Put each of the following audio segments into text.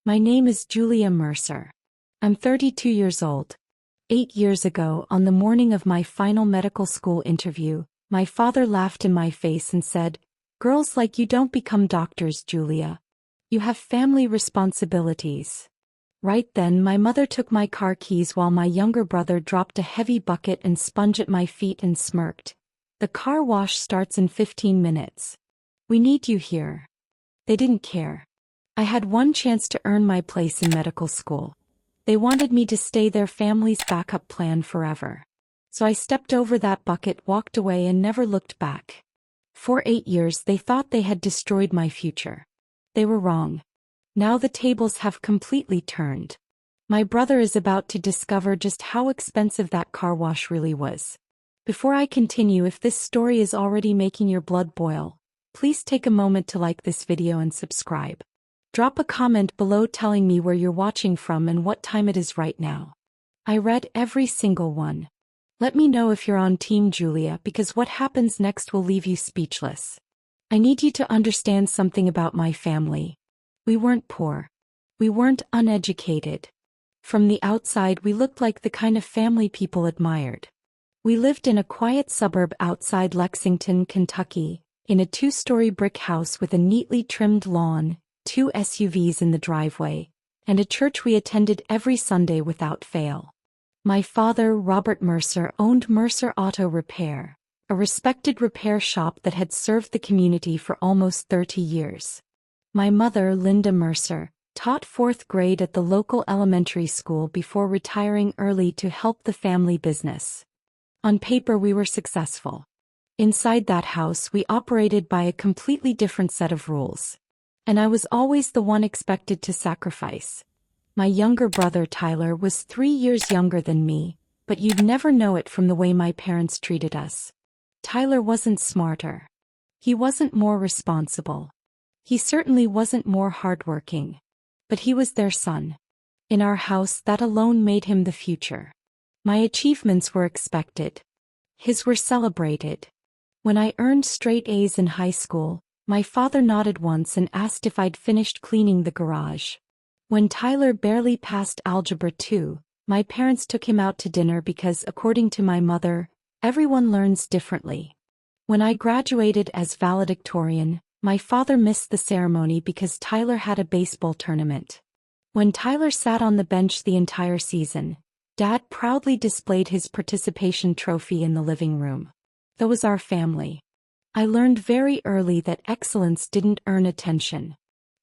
My name is Julia Mercer. I'm 32 years old. 8 years ago, on the morning of my final medical school interview, my father laughed in my face and said, "Girls like you don't become doctors, Julia. You have family responsibilities." Right then, my mother took my car keys while my younger brother dropped a heavy bucket and sponge at my feet and smirked. "The car wash starts in 15 minutes. We need you here." They didn't care. I had one chance to earn my place in medical school. They wanted me to stay their family's backup plan forever. So I stepped over that bucket, walked away, and never looked back. For 8 years they thought they had destroyed my future. They were wrong. Now the tables have completely turned. My brother is about to discover just how expensive that car wash really was. Before I continue, if this story is already making your blood boil, please take a moment to like this video and subscribe. Drop a comment below telling me where you're watching from and what time it is right now. I read every single one. Let me know if you're on Team Julia, because what happens next will leave you speechless. I need you to understand something about my family. We weren't poor. We weren't uneducated. From the outside, we looked like the kind of family people admired. We lived in a quiet suburb outside Lexington, Kentucky, in a 2-story brick house with a neatly trimmed lawn, 2 SUVs in the driveway, and a church we attended every Sunday without fail. My father, Robert Mercer, owned Mercer Auto Repair, a respected repair shop that had served the community for almost 30 years. My mother, Linda Mercer, taught 4th grade at the local elementary school before retiring early to help the family business. On paper, we were successful. Inside that house, we operated by a completely different set of rules. And I was always the one expected to sacrifice. My younger brother, Tyler, was 3 years younger than me, but you'd never know it from the way my parents treated us. Tyler wasn't smarter. He wasn't more responsible. He certainly wasn't more hardworking. But he was their son. In our house, that alone made him the future. My achievements were expected. His were celebrated. When I earned straight A's in high school, my father nodded once and asked if I'd finished cleaning the garage. When Tyler barely passed Algebra 2, my parents took him out to dinner because, according to my mother, everyone learns differently. When I graduated as valedictorian, my father missed the ceremony because Tyler had a baseball tournament. When Tyler sat on the bench the entire season, Dad proudly displayed his participation trophy in the living room. That was our family. I learned very early that excellence didn't earn attention.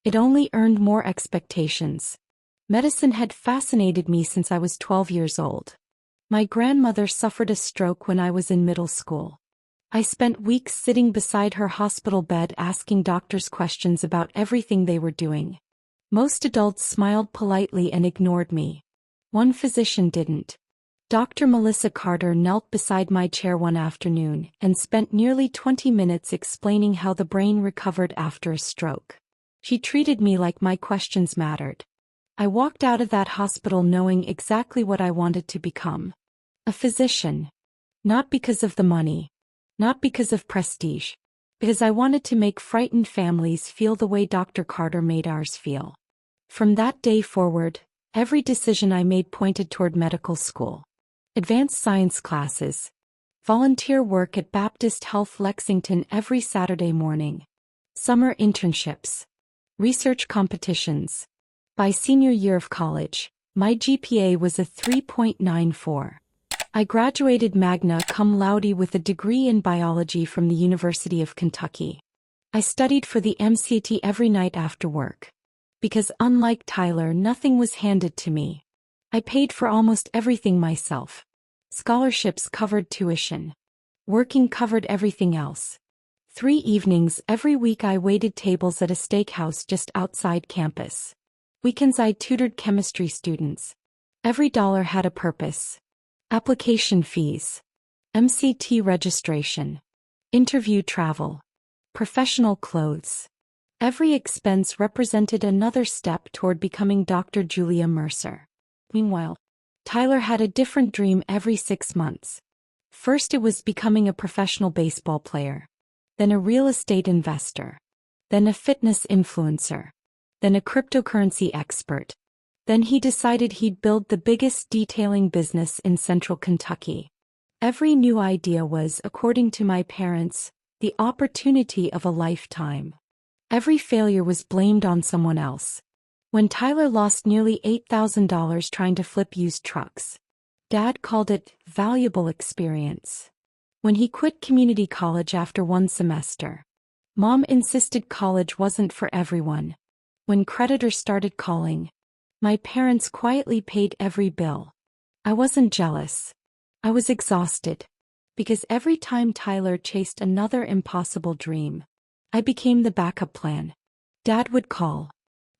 It only earned more expectations. Medicine had fascinated me since I was 12 years old. My grandmother suffered a stroke when I was in middle school. I spent weeks sitting beside her hospital bed asking doctors questions about everything they were doing. Most adults smiled politely and ignored me. One physician didn't. Dr. Melissa Carter knelt beside my chair one afternoon and spent nearly 20 minutes explaining how the brain recovered after a stroke. She treated me like my questions mattered. I walked out of that hospital knowing exactly what I wanted to become. A physician. Not because of the money. Not because of prestige. Because I wanted to make frightened families feel the way Dr. Carter made ours feel. From that day forward, every decision I made pointed toward medical school. Advanced science classes. Volunteer work at Baptist Health Lexington every Saturday morning. Summer internships. Research competitions. By senior year of college, my GPA was a 3.94. I graduated magna cum laude with a degree in biology from the University of Kentucky. I studied for the MCAT every night after work. Because unlike Tyler, nothing was handed to me. I paid for almost everything myself. Scholarships covered tuition. Working covered everything else. 3 evenings every week I waited tables at a steakhouse just outside campus. Weekends I tutored chemistry students. Every dollar had a purpose. Application fees. MCT registration. Interview travel. Professional clothes. Every expense represented another step toward becoming Dr. Julia Mercer. Meanwhile, Tyler had a different dream every 6 months. First it was becoming a professional baseball player. Then a real estate investor. Then a fitness influencer. then a cryptocurrency expert. Then he decided he'd build the biggest detailing business in central Kentucky. Every new idea was, according to my parents, the opportunity of a lifetime. Every failure was blamed on someone else. When Tyler lost nearly $8,000 trying to flip used trucks, Dad called it valuable experience. When he quit community college after one semester, Mom insisted college wasn't for everyone. When creditors started calling, my parents quietly paid every bill. I wasn't jealous. I was exhausted. Because every time Tyler chased another impossible dream, I became the backup plan. Dad would call.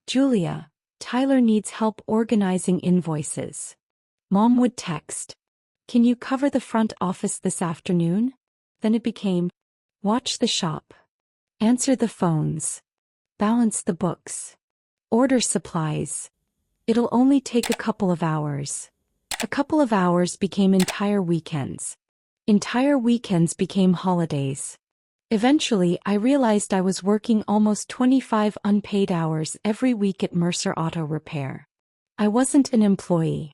Julia, Tyler needs help organizing invoices. Mom would text. Can you cover the front office this afternoon? Then it became, watch the shop. Answer the phones. Balance the books. Order supplies. It'll only take a couple of hours. A couple of hours became entire weekends. Entire weekends became holidays. Eventually, I realized I was working almost 25 unpaid hours every week at Mercer Auto Repair. I wasn't an employee.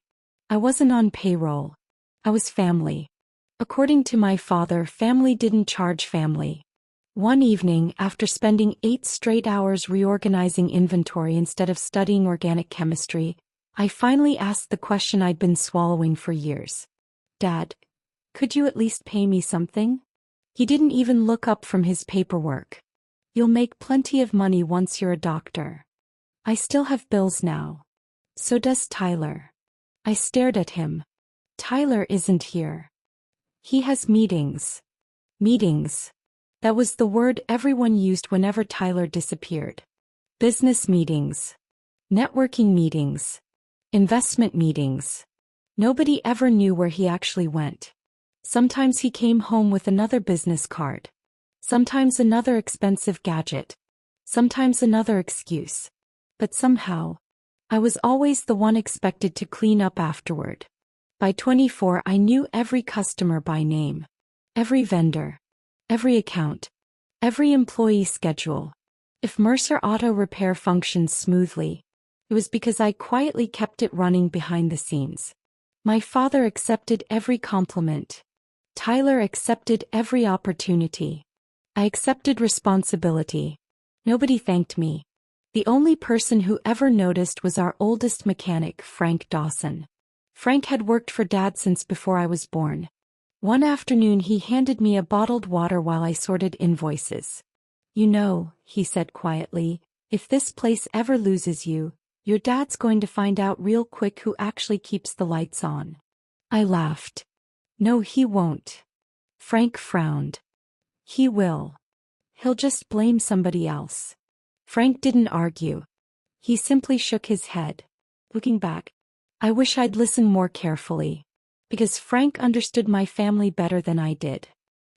I wasn't on payroll. I was family. According to my father, family didn't charge family. One evening, after spending 8 straight hours reorganizing inventory instead of studying organic chemistry, I finally asked the question I'd been swallowing for years. Dad, could you at least pay me something? He didn't even look up from his paperwork. You'll make plenty of money once you're a doctor. I still have bills now. So does Tyler. I stared at him. Tyler isn't here. He has meetings. Meetings. That was the word everyone used whenever Tyler disappeared. Business meetings. Networking meetings. Investment meetings. Nobody ever knew where he actually went. Sometimes he came home with another business card. Sometimes another expensive gadget. Sometimes another excuse. But somehow, I was always the one expected to clean up afterward. By 24, I knew every customer by name. Every vendor. Every account. Every employee schedule. If Mercer Auto Repair functioned smoothly, it was because I quietly kept it running behind the scenes. My father accepted every compliment. Tyler accepted every opportunity. I accepted responsibility. Nobody thanked me. The only person who ever noticed was our oldest mechanic, Frank Dawson. Frank had worked for Dad since before I was born. One afternoon he handed me a bottled water while I sorted invoices. You know, he said quietly, if this place ever loses you, your dad's going to find out real quick who actually keeps the lights on. I laughed. No, he won't. Frank frowned. He will. He'll just blame somebody else. Frank didn't argue. He simply shook his head. Looking back, I wish I'd listened more carefully. Because Frank understood my family better than I did.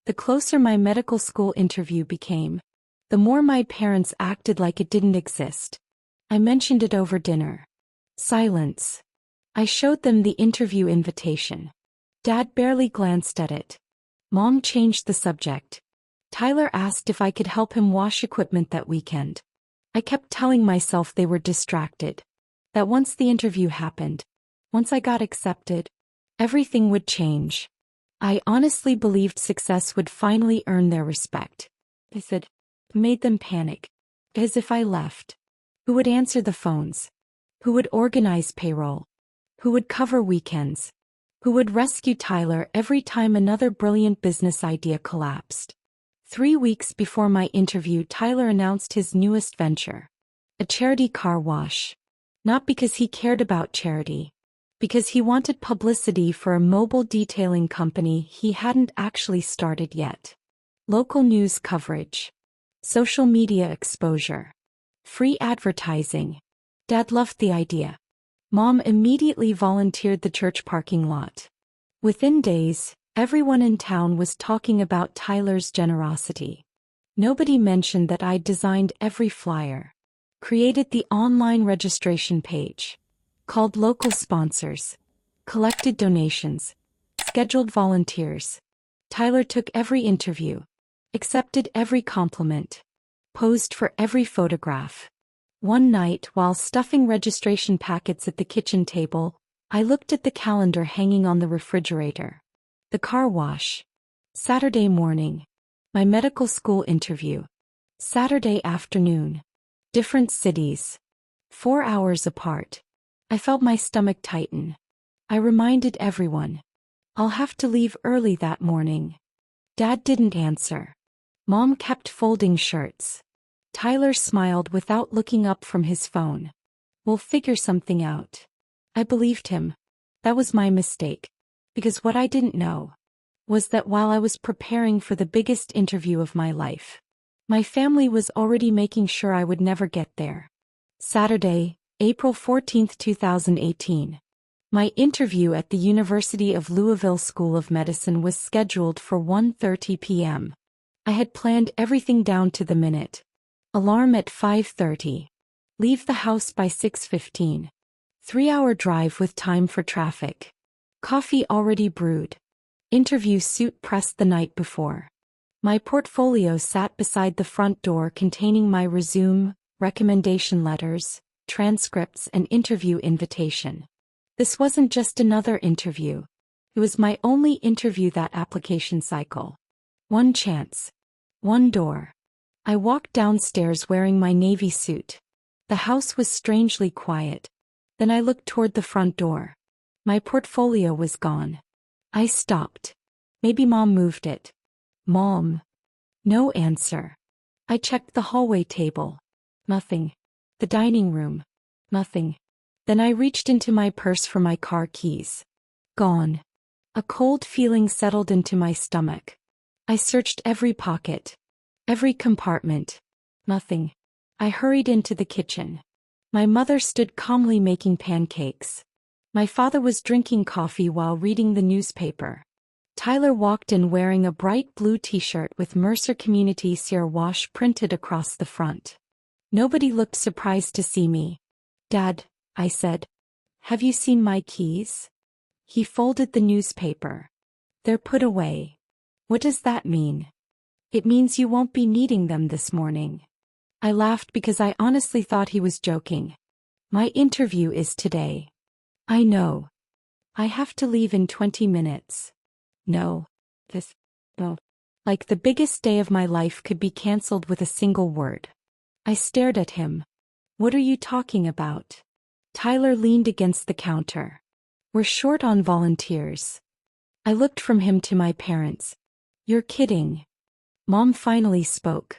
The closer my medical school interview became, the more my parents acted like it didn't exist. I mentioned it over dinner. Silence. I showed them the interview invitation. Dad barely glanced at it. Mom changed the subject. Tyler asked if I could help him wash equipment that weekend. I kept telling myself they were distracted. That once the interview happened, once I got accepted, everything would change. I honestly believed success would finally earn their respect. I said, made them panic. Because if I left, who would answer the phones? Who would organize payroll? Who would cover weekends? Who would rescue Tyler every time another brilliant business idea collapsed? 3 weeks before my interview, Tyler announced his newest venture. A charity car wash. Not because he cared about charity. Because he wanted publicity for a mobile detailing company he hadn't actually started yet. Local news coverage. Social media exposure. Free advertising. Dad loved the idea. Mom immediately volunteered the church parking lot. Within days, everyone in town was talking about Tyler's generosity. Nobody mentioned that I'd designed every flyer, created the online registration page, called local sponsors, collected donations, scheduled volunteers. Tyler took every interview, accepted every compliment, posed for every photograph. One night, while stuffing registration packets at the kitchen table, I looked at the calendar hanging on the refrigerator. The car wash. Saturday morning. My medical school interview. Saturday afternoon. Different cities. 4 hours apart. I felt my stomach tighten. I reminded everyone. I'll have to leave early that morning. Dad didn't answer. Mom kept folding shirts. Tyler smiled without looking up from his phone. We'll figure something out. I believed him. That was my mistake. Because what I didn't know was that while I was preparing for the biggest interview of my life, my family was already making sure I would never get there. Saturday, April 14, 2018. My interview at the University of Louisville School of Medicine was scheduled for 1:30 p.m. I had planned everything down to the minute. Alarm at 5:30. Leave the house by 6:15. 3-hour drive with time for traffic. Coffee already brewed. Interview suit pressed the night before. My portfolio sat beside the front door containing my resume, recommendation letters, transcripts, and interview invitation. This wasn't just another interview. It was my only interview that application cycle. One chance. One door. I walked downstairs wearing my navy suit. The house was strangely quiet. Then I looked toward the front door. My portfolio was gone. I stopped. Maybe Mom moved it. Mom. No answer. I checked the hallway table. Nothing. The dining room. Nothing. Then I reached into my purse for my car keys. Gone. A cold feeling settled into my stomach. I searched every pocket. Every compartment. Nothing. I hurried into the kitchen. My mother stood calmly making pancakes. My father was drinking coffee while reading the newspaper. Tyler walked in wearing a bright blue t-shirt with Mercer Community Sierra Wash printed across the front. Nobody looked surprised to see me. Dad, I said. Have you seen my keys? He folded the newspaper. They're put away. What does that mean? It means you won't be needing them this morning. I laughed because I honestly thought he was joking. My interview is today. I know. I have to leave in 20 minutes. No. No. Like the biggest day of my life could be cancelled with a single word. I stared at him. What are you talking about? Tyler leaned against the counter. We're short on volunteers. I looked from him to my parents. You're kidding. Mom finally spoke.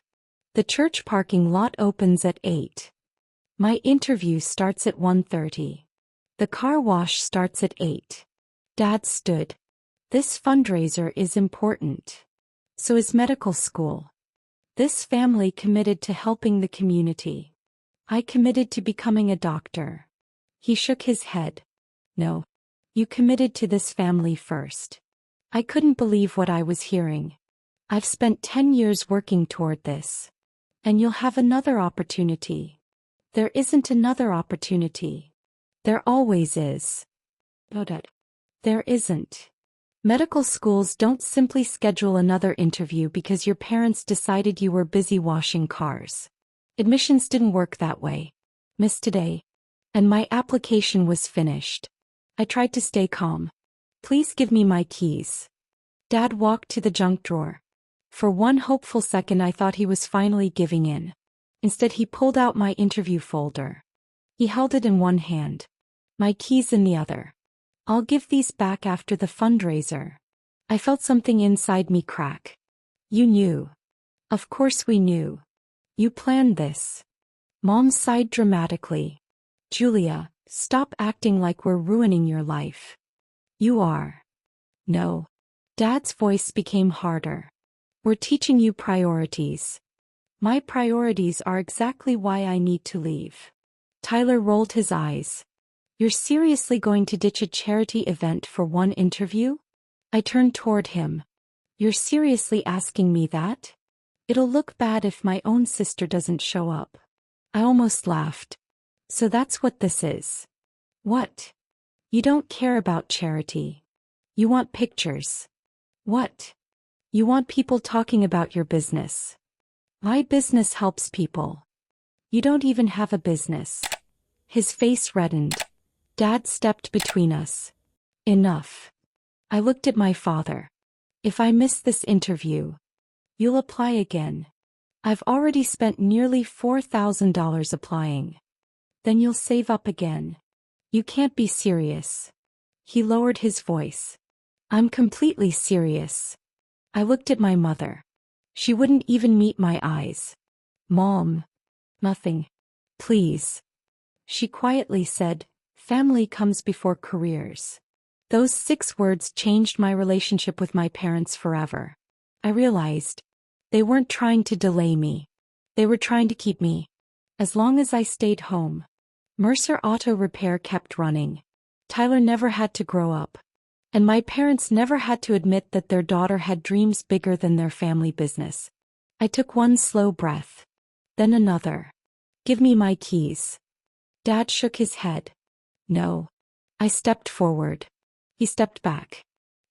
The church parking lot opens at 8. My interview starts at 1:30. The car wash starts at 8. Dad stood. This fundraiser is important. So is medical school. This family committed to helping the community. I committed to becoming a doctor. He shook his head. No. You committed to this family first. I couldn't believe what I was hearing. I've spent 10 years working toward this. And you'll have another opportunity. There isn't another opportunity. There always is. There isn't. Medical schools don't simply schedule another interview because your parents decided you were busy washing cars. Admissions didn't work that way. Miss today. And my application was finished. I tried to stay calm. Please give me my keys. Dad walked to the junk drawer. For one hopeful second I thought he was finally giving in. Instead he pulled out my interview folder. He held it in one hand. My keys in the other. I'll give these back after the fundraiser. I felt something inside me crack. You knew. Of course we knew. You planned this. Mom sighed dramatically. Julia, stop acting like we're ruining your life. You are. No. Dad's voice became harder. We're teaching you priorities. My priorities are exactly why I need to leave. Tyler rolled his eyes. You're seriously going to ditch a charity event for one interview? I turned toward him. You're seriously asking me that? It'll look bad if my own sister doesn't show up. I almost laughed. So that's what this is. What? You don't care about charity. You want pictures. What? You want people talking about your business. My business helps people. You don't even have a business. His face reddened. Dad stepped between us. Enough. I looked at my father. If I miss this interview, you'll apply again. I've already spent nearly $4,000 applying. Then you'll save up again. You can't be serious. He lowered his voice. I'm completely serious. I looked at my mother. She wouldn't even meet my eyes. Mom. Nothing. Please. She quietly said, family comes before careers. Those 6 words changed my relationship with my parents forever. I realized they weren't trying to delay me. They were trying to keep me. As long as I stayed home. Mercer Auto Repair kept running. Tyler never had to grow up. And my parents never had to admit that their daughter had dreams bigger than their family business. I took one slow breath. Then another. Give me my keys. Dad shook his head. No. I stepped forward. He stepped back.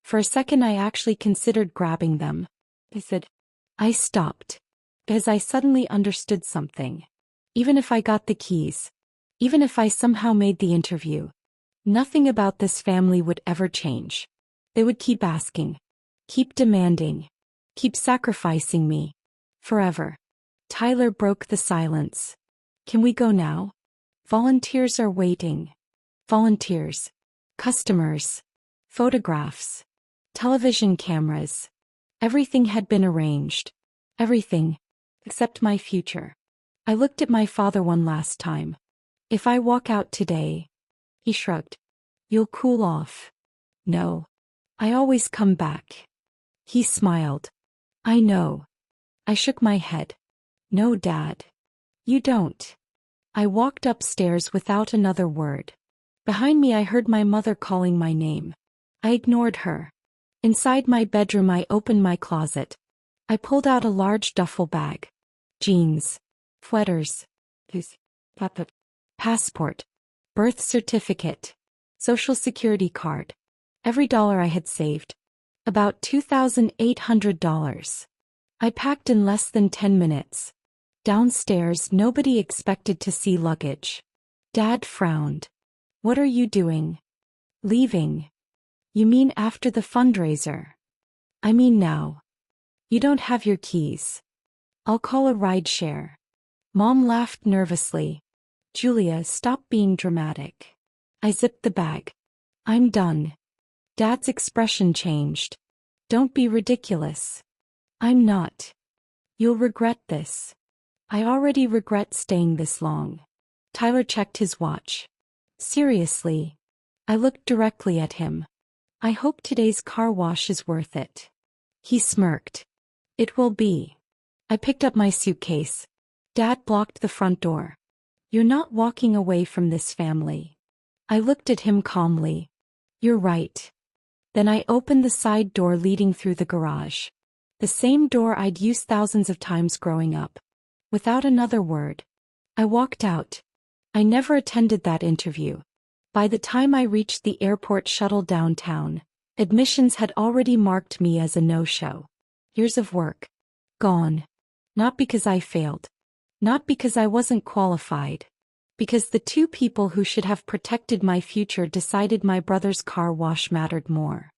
For a second I actually considered grabbing them. I stopped. Because I suddenly understood something. Even if I got the keys, even if I somehow made the interview, nothing about this family would ever change. They would keep asking, keep demanding, keep sacrificing me. Forever. Tyler broke the silence. Can we go now? Volunteers are waiting. Volunteers. Customers. Photographs. Television cameras. Everything had been arranged. Everything. Except my future. I looked at my father one last time. If I walk out today, he shrugged. You'll cool off. No. I always come back. He smiled. I know. I shook my head. No, Dad. You don't. I walked upstairs without another word. Behind me I heard my mother calling my name. I ignored her. Inside my bedroom I opened my closet. I pulled out a large duffel bag. Jeans. Sweaters. Passport. Birth certificate. Social security card. Every dollar I had saved. About $2,800. I packed in less than 10 minutes. Downstairs nobody expected to see luggage. Dad frowned. What are you doing? Leaving. You mean after the fundraiser? I mean now. You don't have your keys. I'll call a rideshare. Mom laughed nervously. Julia, stop being dramatic. I zipped the bag. I'm done. Dad's expression changed. Don't be ridiculous. I'm not. You'll regret this. I already regret staying this long. Tyler checked his watch. Seriously. I looked directly at him. I hope today's car wash is worth it. He smirked. It will be. I picked up my suitcase. Dad blocked the front door. You're not walking away from this family. I looked at him calmly. You're right. Then I opened the side door leading through the garage. The same door I'd used thousands of times growing up. Without another word. I walked out. I never attended that interview. By the time I reached the airport shuttle downtown, admissions had already marked me as a no-show. Years of work. Gone. Not because I failed. Not because I wasn't qualified. Because the 2 people who should have protected my future decided my brother's car wash mattered more.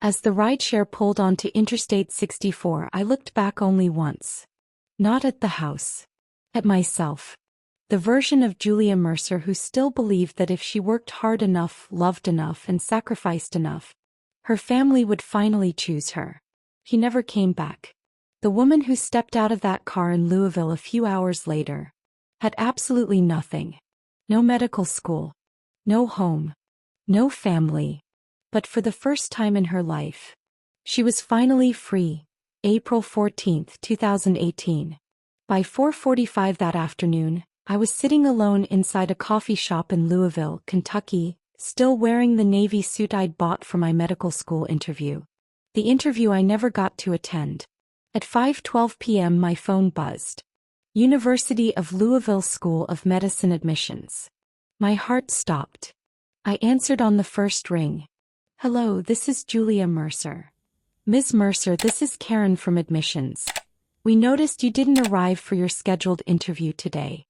As the rideshare pulled onto Interstate 64, I looked back only once. Not at the house. At myself. The version of Julia Mercer who still believed that if she worked hard enough, loved enough, and sacrificed enough, her family would finally choose her. He never came back. The woman who stepped out of that car in Louisville a few hours later had absolutely nothing. No medical school. No home. No family. But for the first time in her life, she was finally free. April 14, 2018. By 4:45 that afternoon, I was sitting alone inside a coffee shop in Louisville, Kentucky, still wearing the navy suit I'd bought for my medical school interview. The interview I never got to attend. At 5:12 p.m. my phone buzzed. University of Louisville School of Medicine admissions. My heart stopped. I answered on the first ring. Hello, this is Julia Mercer. Ms. Mercer, this is Karen from admissions. We noticed you didn't arrive for your scheduled interview today.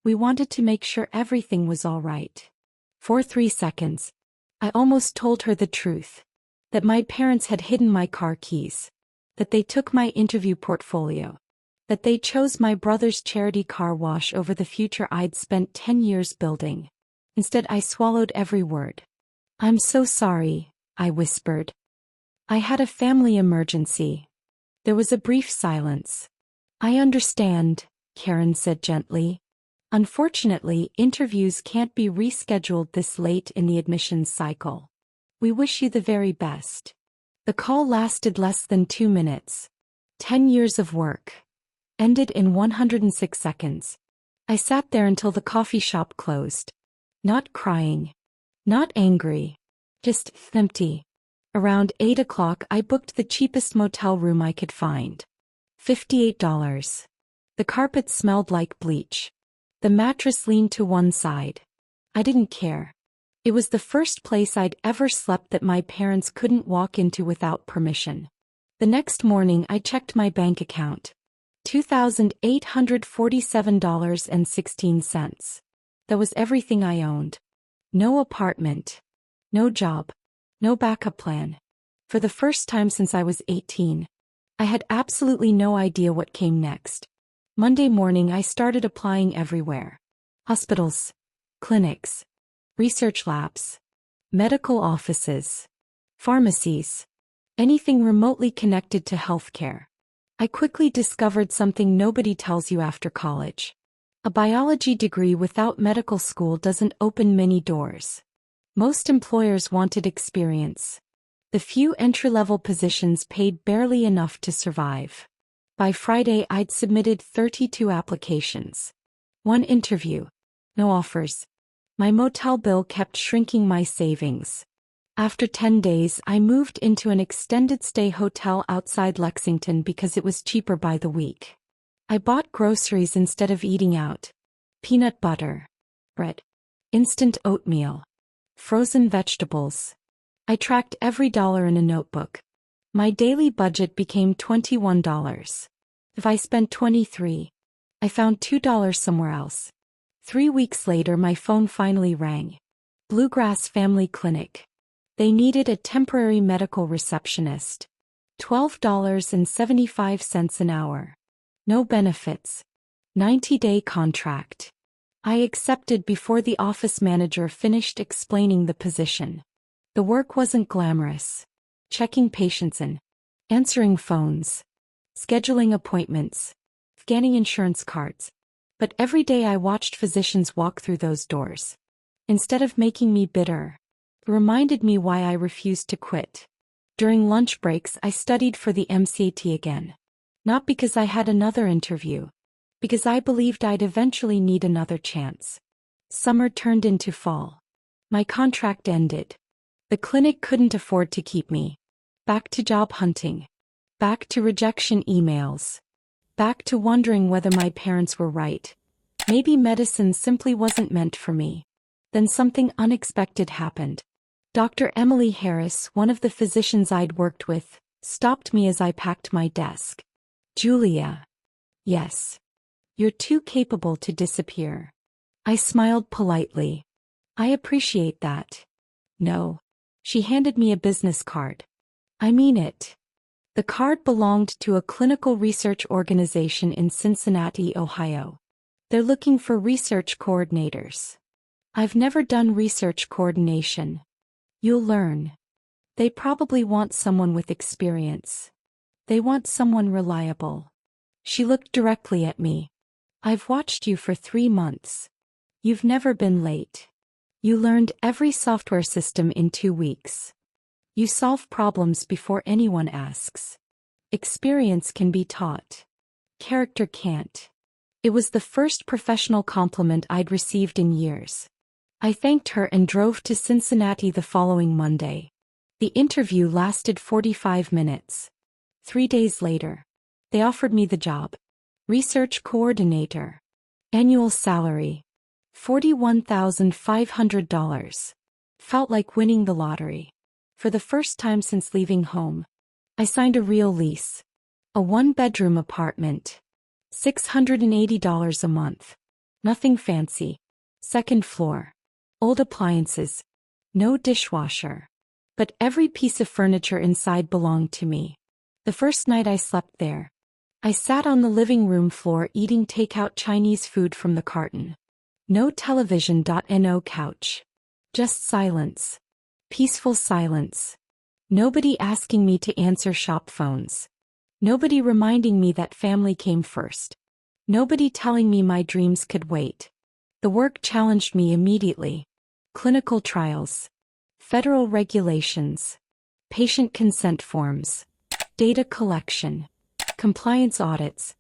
We wanted to make sure everything was all right. For 3 seconds, I almost told her the truth. That my parents had hidden my car keys. That they took my interview portfolio. That they chose my brother's charity car wash over the future I'd spent 10 years building. Instead, I swallowed every word. "I'm so sorry," I whispered. "I had a family emergency." There was a brief silence. "I understand," Karen said gently. "Unfortunately, interviews can't be rescheduled this late in the admissions cycle. We wish you the very best." The call lasted less than 2 minutes. 10 years of work ended in 106 seconds. I sat there until the coffee shop closed. Not crying. Not angry. Just empty. Around 8 o'clock I booked the cheapest motel room I could find. $58. The carpet smelled like bleach. The mattress leaned to one side. I didn't care. It was the first place I'd ever slept that my parents couldn't walk into without permission. The next morning I checked my bank account. $2,847.16. That was everything I owned. No apartment. No job. No backup plan. For the first time since I was 18. I had absolutely no idea what came next. Monday morning I started applying everywhere. Hospitals. Clinics. Research labs. Medical offices. Pharmacies. Anything remotely connected to healthcare. I quickly discovered something nobody tells you after college. A biology degree without medical school doesn't open many doors. Most employers wanted experience. The few entry-level positions paid barely enough to survive. By Friday I'd submitted 32 applications. 1 interview. No offers. My motel bill kept shrinking my savings. After 10 days I moved into an extended stay hotel outside Lexington because it was cheaper by the week. I bought groceries instead of eating out. Peanut butter. Bread. Instant oatmeal. Frozen vegetables. I tracked every dollar in a notebook. My daily budget became $21. If I spent $23, I found $2 somewhere else. 3 weeks later my phone finally rang. Bluegrass Family Clinic. They needed a temporary medical receptionist. $12.75 an hour. No benefits. 90-day contract. I accepted before the office manager finished explaining the position. The work wasn't glamorous. Checking patients in. Answering phones. Scheduling appointments. Scanning insurance cards. But every day I watched physicians walk through those doors. Instead of making me bitter, it reminded me why I refused to quit. During lunch breaks I studied for the MCAT again. Not because I had another interview. Because I believed I'd eventually need another chance. Summer turned into fall. My contract ended. The clinic couldn't afford to keep me. Back to job hunting. Back to rejection emails. Back to wondering whether my parents were right. Maybe medicine simply wasn't meant for me. Then something unexpected happened. Dr. Emily Harris, one of the physicians I'd worked with, stopped me as I packed my desk. "Julia." "Yes. You're too capable to disappear." I smiled politely. "I appreciate that." "No." She handed me a business card. "I mean it." The card belonged to a clinical research organization in Cincinnati, Ohio. They're looking for research coordinators. I've never done research coordination. You'll learn. They probably want someone with experience. They want someone reliable. She looked directly at me. "I've watched you for 3 months. You've never been late. You learned every software system in 2 weeks. You solve problems before anyone asks. Experience can be taught. Character can't." It was the first professional compliment I'd received in years. I thanked her and drove to Cincinnati the following Monday. The interview lasted 45 minutes. 3 days later, they offered me the job. Research coordinator. Annual salary. $41,500. Felt like winning the lottery. For the first time since leaving home, I signed a real lease. A 1-bedroom apartment. $680 a month. Nothing fancy. Second floor. Old appliances. No dishwasher. But every piece of furniture inside belonged to me. The first night I slept there, I sat on the living room floor eating takeout Chinese food from the carton. No television. No couch. Just silence. Peaceful silence. Nobody asking me to answer shop phones. Nobody reminding me that family came first. Nobody telling me my dreams could wait. The work challenged me immediately. Clinical trials. Federal regulations. Patient consent forms. Data collection. Compliance audits.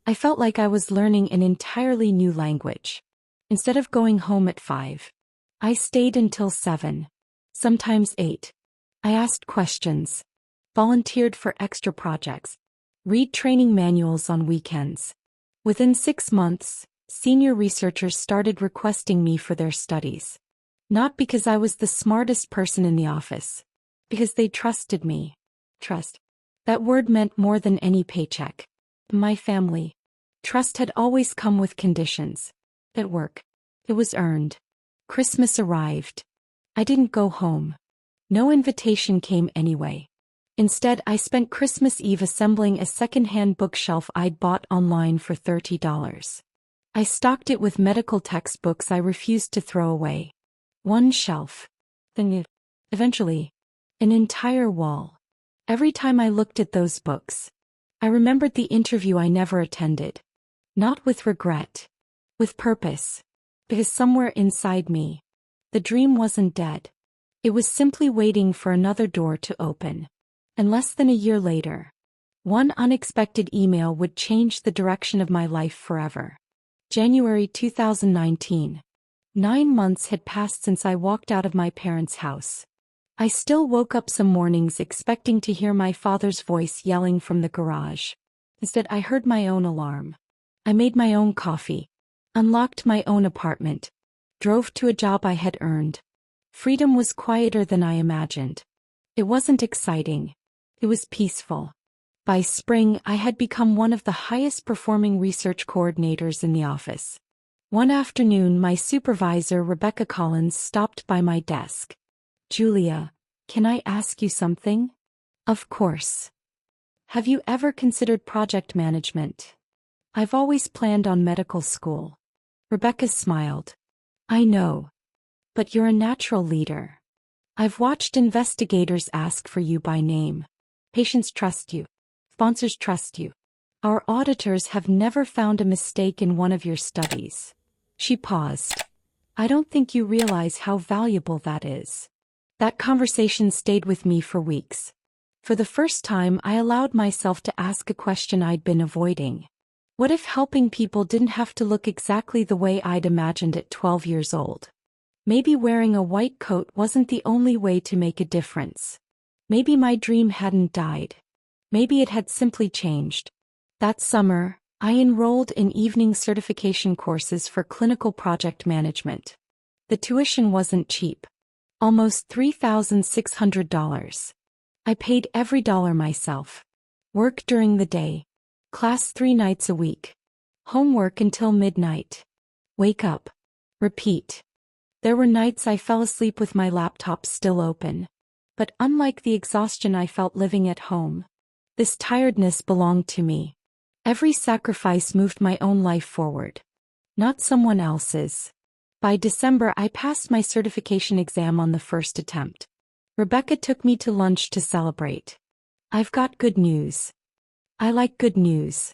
I felt like I was learning an entirely new language. Instead of going home at 5, I stayed until 7. Sometimes 8. I asked questions. Volunteered for extra projects. Read training manuals on weekends. Within 6 months, senior researchers started requesting me for their studies. Not because I was the smartest person in the office. Because they trusted me. Trust. That word meant more than any paycheck. My family. Trust had always come with conditions. At work. It was earned. Christmas arrived. I didn't go home. No invitation came anyway. Instead, I spent Christmas Eve assembling a second-hand bookshelf I'd bought online for $30. I stocked it with medical textbooks I refused to throw away. One shelf. Then eventually, an entire wall. Every time I looked at those books, I remembered the interview I never attended. Not with regret. With purpose. Because somewhere inside me, the dream wasn't dead. It was simply waiting for another door to open. And less than a year later, one unexpected email would change the direction of my life forever. January 2019. 9 months had passed since I walked out of my parents' house. I still woke up some mornings expecting to hear my father's voice yelling from the garage. Instead, I heard my own alarm. I made my own coffee, unlocked my own apartment, drove to a job I had earned. Freedom was quieter than I imagined. It wasn't exciting. It was peaceful. By spring, I had become one of the highest-performing research coordinators in the office. One afternoon, my supervisor, Rebecca Collins, stopped by my desk. "Julia, can I ask you something?" "Of course." "Have you ever considered project management?" "I've always planned on medical school." Rebecca smiled. "I know. But you're a natural leader. I've watched investigators ask for you by name. Patients trust you. Sponsors trust you. Our auditors have never found a mistake in one of your studies." She paused. "I don't think you realize how valuable that is." That conversation stayed with me for weeks. For the first time, I allowed myself to ask a question I'd been avoiding. What if helping people didn't have to look exactly the way I'd imagined at 12 years old? Maybe wearing a white coat wasn't the only way to make a difference. Maybe my dream hadn't died. Maybe it had simply changed. That summer, I enrolled in evening certification courses for clinical project management. The tuition wasn't cheap. Almost $3,600. I paid every dollar myself. Work during the day. Class 3 nights a week. Homework until midnight. Wake up. Repeat. There were nights I fell asleep with my laptop still open. But unlike the exhaustion I felt living at home, this tiredness belonged to me. Every sacrifice moved my own life forward, not someone else's. By December, I passed my certification exam on the first attempt. Rebecca took me to lunch to celebrate. "I've got good news." "I like good news."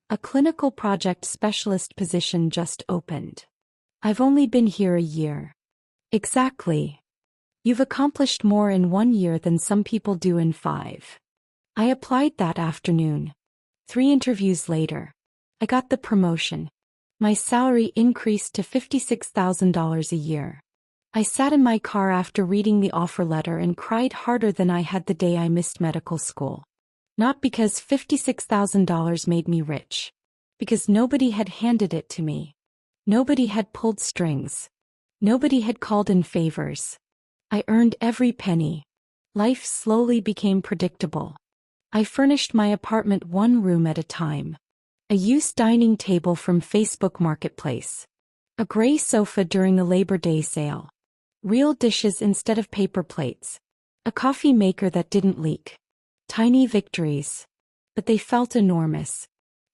"A clinical project specialist position just opened." "I've only been here a year." "Exactly. You've accomplished more in 1 year than some people do in 5. I applied that afternoon. 3 interviews later, I got the promotion. My salary increased to $56,000 a year. I sat in my car after reading the offer letter and cried harder than I had the day I missed medical school. Not because $56,000 made me rich. Because nobody had handed it to me. Nobody had pulled strings. Nobody had called in favors. I earned every penny. Life slowly became predictable. I furnished my apartment 1 room at a time. A used dining table from Facebook Marketplace. A gray sofa during the Labor Day sale. Real dishes instead of paper plates. A coffee maker that didn't leak. Tiny victories. But they felt enormous.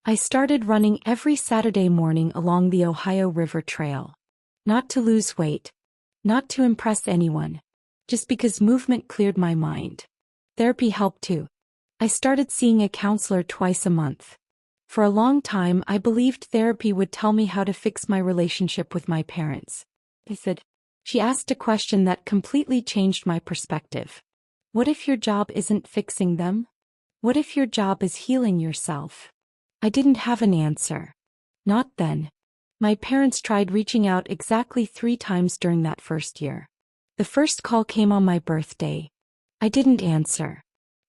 I started running every Saturday morning along the Ohio River Trail. Not to lose weight. Not to impress anyone. Just because movement cleared my mind. Therapy helped too. I started seeing a counselor twice a month. For a long time, I believed therapy would tell me how to fix my relationship with my parents. She asked a question that completely changed my perspective. What if your job isn't fixing them? What if your job is healing yourself? I didn't have an answer. Not then. My parents tried reaching out exactly 3 times during that first year. The first call came on my birthday. I didn't answer.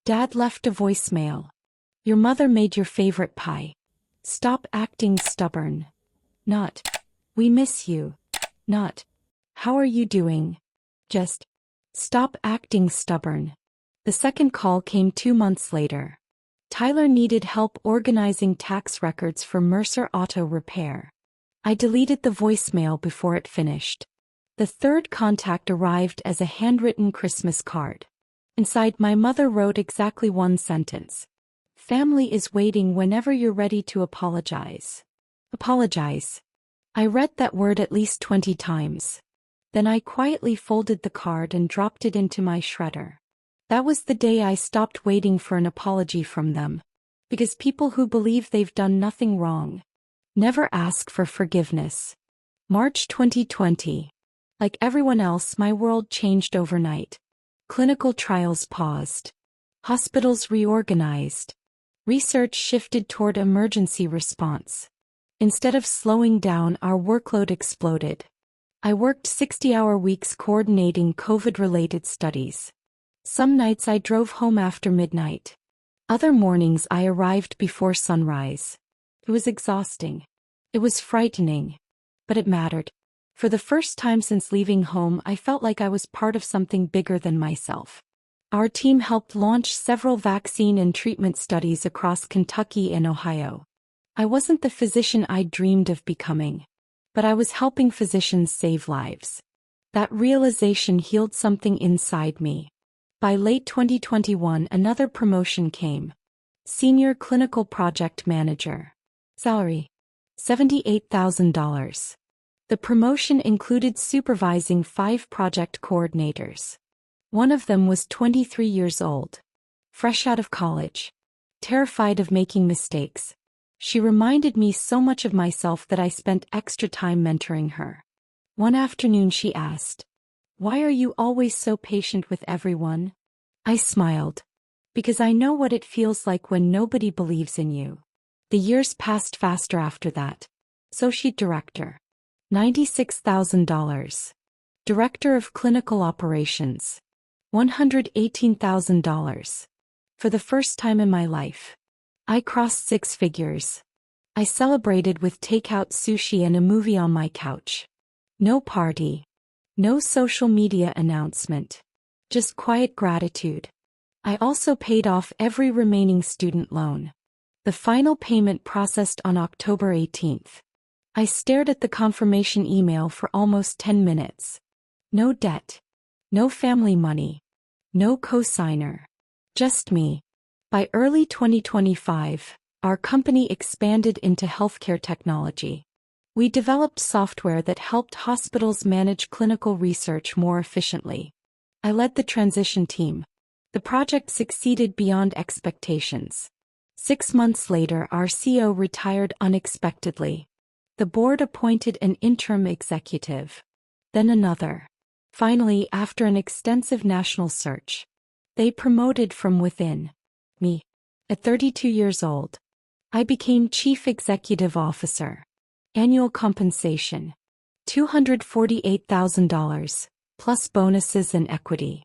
Dad left a voicemail. Your mother made your favorite pie. Stop acting stubborn. Not, we miss you. Not, how are you doing? Just, stop acting stubborn. The second call came 2 months later. Tyler needed help organizing tax records for Mercer Auto Repair. I deleted the voicemail before it finished. The third contact arrived as a handwritten Christmas card. Inside, my mother wrote exactly 1 sentence. Family is waiting whenever you're ready to apologize. Apologize. I read that word at least 20 times. Then I quietly folded the card and dropped it into my shredder. That was the day I stopped waiting for an apology from them. Because people who believe they've done nothing wrong never ask for forgiveness. March 2020. Like everyone else, my world changed overnight. Clinical trials paused. Hospitals reorganized. Research shifted toward emergency response. Instead of slowing down, our workload exploded. I worked 60-hour weeks coordinating COVID-related studies. Some nights I drove home after midnight. Other mornings I arrived before sunrise. It was exhausting. It was frightening. But it mattered. For the first time since leaving home, I felt like I was part of something bigger than myself. Our team helped launch several vaccine and treatment studies across Kentucky and Ohio. I wasn't the physician I dreamed of becoming. But I was helping physicians save lives. That realization healed something inside me. By late 2021, another promotion came. Senior Clinical Project Manager. Salary: $78,000. The promotion included supervising 5 project coordinators. One of them was 23 years old. Fresh out of college. Terrified of making mistakes. She reminded me so much of myself that I spent extra time mentoring her. One afternoon she asked, "Why are you always so patient with everyone?" I smiled. Because I know what it feels like when nobody believes in you. The years passed faster after that. Associate Director. $96,000. Director of Clinical Operations. $118,000. For the first time in my life, I crossed 6 figures. I celebrated with takeout sushi and a movie on my couch. No party. No social media announcement. Just quiet gratitude. I also paid off every remaining student loan. The final payment processed on October 18th. I stared at the confirmation email for almost 10 minutes. No debt. No family money. No cosigner. Just me. By early 2025, our company expanded into healthcare technology. We developed software that helped hospitals manage clinical research more efficiently. I led the transition team. The project succeeded beyond expectations. 6 months later, our CEO retired unexpectedly. The board appointed an interim executive. Then another. Finally, after an extensive national search, they promoted from within. Me. At 32 years old, I became Chief Executive Officer. Annual compensation: $248,000, plus bonuses and equity.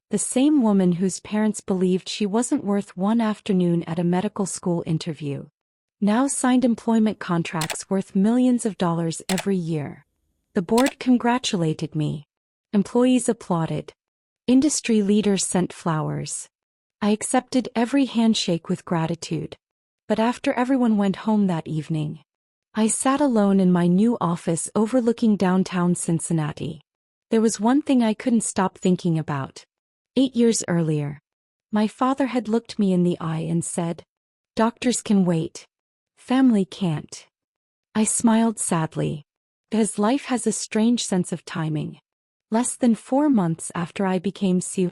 The same woman whose parents believed she wasn't worth one afternoon at a medical school interview now signed employment contracts worth millions of dollars every year. The board congratulated me. Employees applauded. Industry leaders sent flowers. I accepted every handshake with gratitude. But after everyone went home that evening, I sat alone in my new office overlooking downtown Cincinnati. There was one thing I couldn't stop thinking about. 8 years earlier, my father had looked me in the eye and said, "Doctors can wait. Family can't." I smiled sadly, because life has a strange sense of timing. Less than 4 months after I became CEO,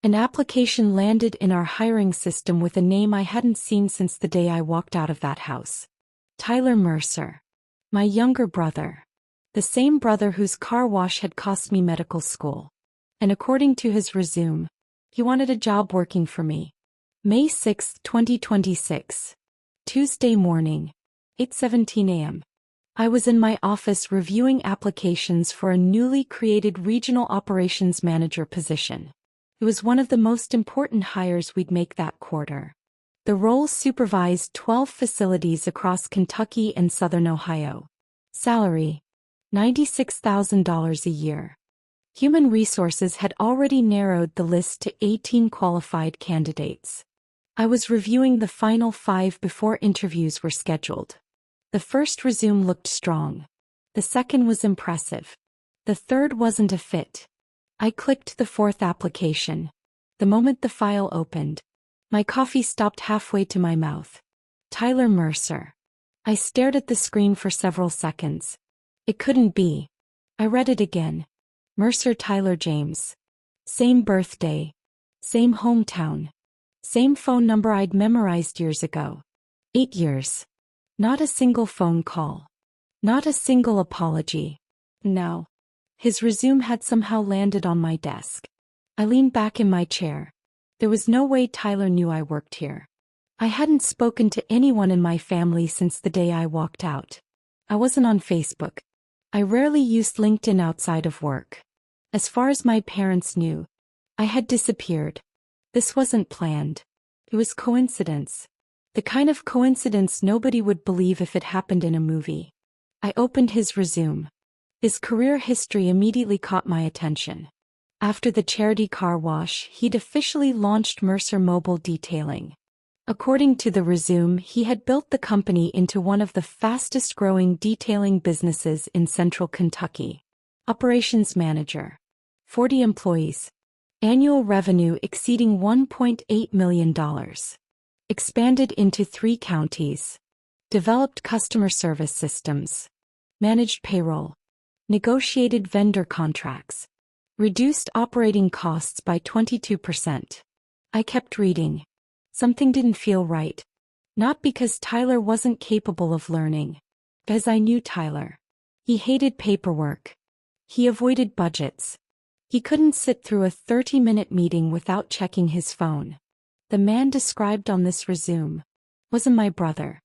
an application landed in our hiring system with a name I hadn't seen since the day I walked out of that house. Tyler Mercer. My younger brother. The same brother whose car wash had cost me medical school. And according to his resume, he wanted a job working for me. May 6, 2026. Tuesday morning, 8:17 a.m. I was in my office reviewing applications for a newly created regional operations manager position. It was one of the most important hires we'd make that quarter. The role supervised 12 facilities across Kentucky and Southern Ohio. Salary: $96,000 a year. Human Resources had already narrowed the list to 18 qualified candidates. I was reviewing the final 5 before interviews were scheduled. The first resume looked strong. The second was impressive. The third wasn't a fit. I clicked the fourth application. The moment the file opened, my coffee stopped halfway to my mouth. Tyler Mercer. I stared at the screen for several seconds. It couldn't be. I read it again. Mercer Tyler James. Same birthday. Same hometown. Same phone number I'd memorized years ago. 8 years. Not a single phone call. Not a single apology. No. His resume had somehow landed on my desk. I leaned back in my chair. There was no way Tyler knew I worked here. I hadn't spoken to anyone in my family since the day I walked out. I wasn't on Facebook. I rarely used LinkedIn outside of work. As far as my parents knew, I had disappeared. This wasn't planned. It was coincidence. The kind of coincidence nobody would believe if it happened in a movie. I opened his resume. His career history immediately caught my attention. After the charity car wash, he'd officially launched Mercer Mobile Detailing. According to the resume, he had built the company into one of the fastest-growing detailing businesses in central Kentucky. Operations Manager. 40 employees. Annual revenue exceeding $1.8 million. Expanded into 3 counties. Developed customer service systems. Managed payroll. Negotiated vendor contracts. Reduced operating costs by 22%. I kept reading. Something didn't feel right. Not because Tyler wasn't capable of learning. Because I knew Tyler. He hated paperwork. He avoided budgets. He couldn't sit through a 30-minute meeting without checking his phone. The man described on this resume wasn't my brother.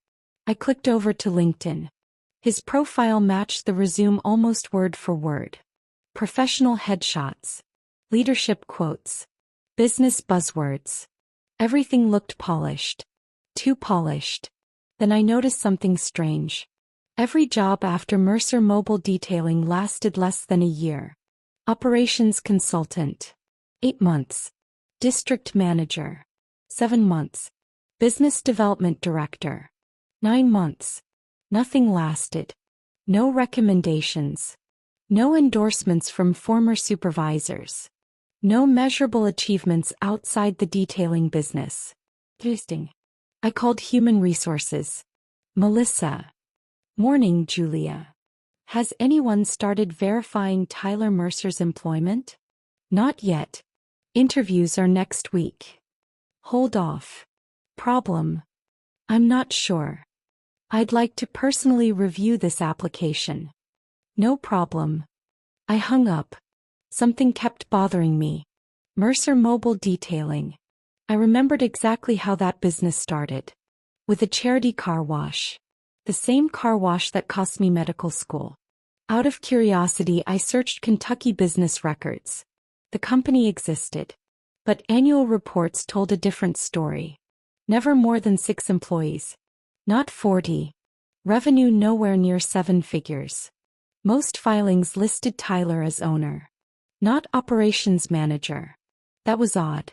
I clicked over to LinkedIn. His profile matched the resume almost word for word. Professional headshots. Leadership quotes. Business buzzwords. Everything looked polished. Too polished. Then I noticed something strange. Every job after Mercer Mobile Detailing lasted less than a year. Operations Consultant. 8 months. District Manager. 7 months. Business Development Director. 9 months. Nothing lasted. No recommendations. No endorsements from former supervisors. No measurable achievements outside the detailing business. Interesting. I called Human Resources. Melissa. Morning, Julia. Has anyone started verifying Tyler Mercer's employment? Not yet. Interviews are next week. Hold off. Problem. I'm not sure. I'd like to personally review this application. No problem. I hung up. Something kept bothering me. Mercer Mobile Detailing. I remembered exactly how that business started. With a charity car wash. The same car wash that cost me medical school. Out of curiosity, I searched Kentucky business records. The company existed. But annual reports told a different story. Never more than 6 employees. Not 40. Revenue nowhere near 7 figures. Most filings listed Tyler as owner. Not operations manager. That was odd.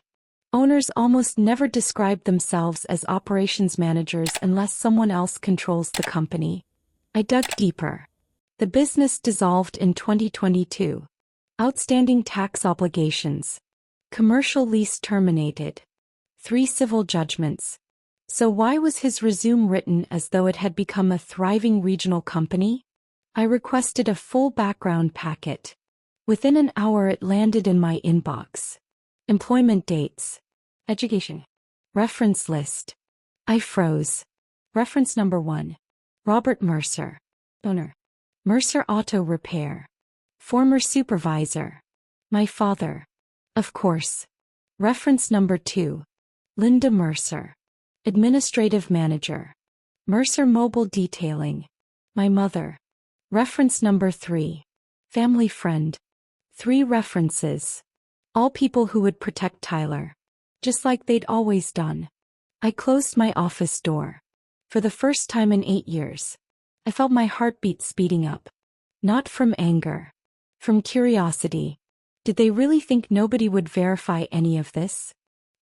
Owners almost never describe themselves as operations managers unless someone else controls the company. I dug deeper. The business dissolved in 2022. Outstanding tax obligations. Commercial lease terminated. 3 civil judgments. So why was his resume written as though it had become a thriving regional company? I requested a full background packet. Within an hour it landed in my inbox. Employment dates. Education. Reference list. I froze. Reference number 1. Robert Mercer. Owner. Mercer Auto Repair. Former supervisor. My father. Of course. Reference number 2. Linda Mercer. Administrative manager. Mercer Mobile Detailing. My mother. Reference number 3. Family friend. 3 references. All people who would protect Tyler. Just like they'd always done. I closed my office door. For the first time in 8 years. I felt my heartbeat speeding up. Not from anger. From curiosity. Did they really think nobody would verify any of this?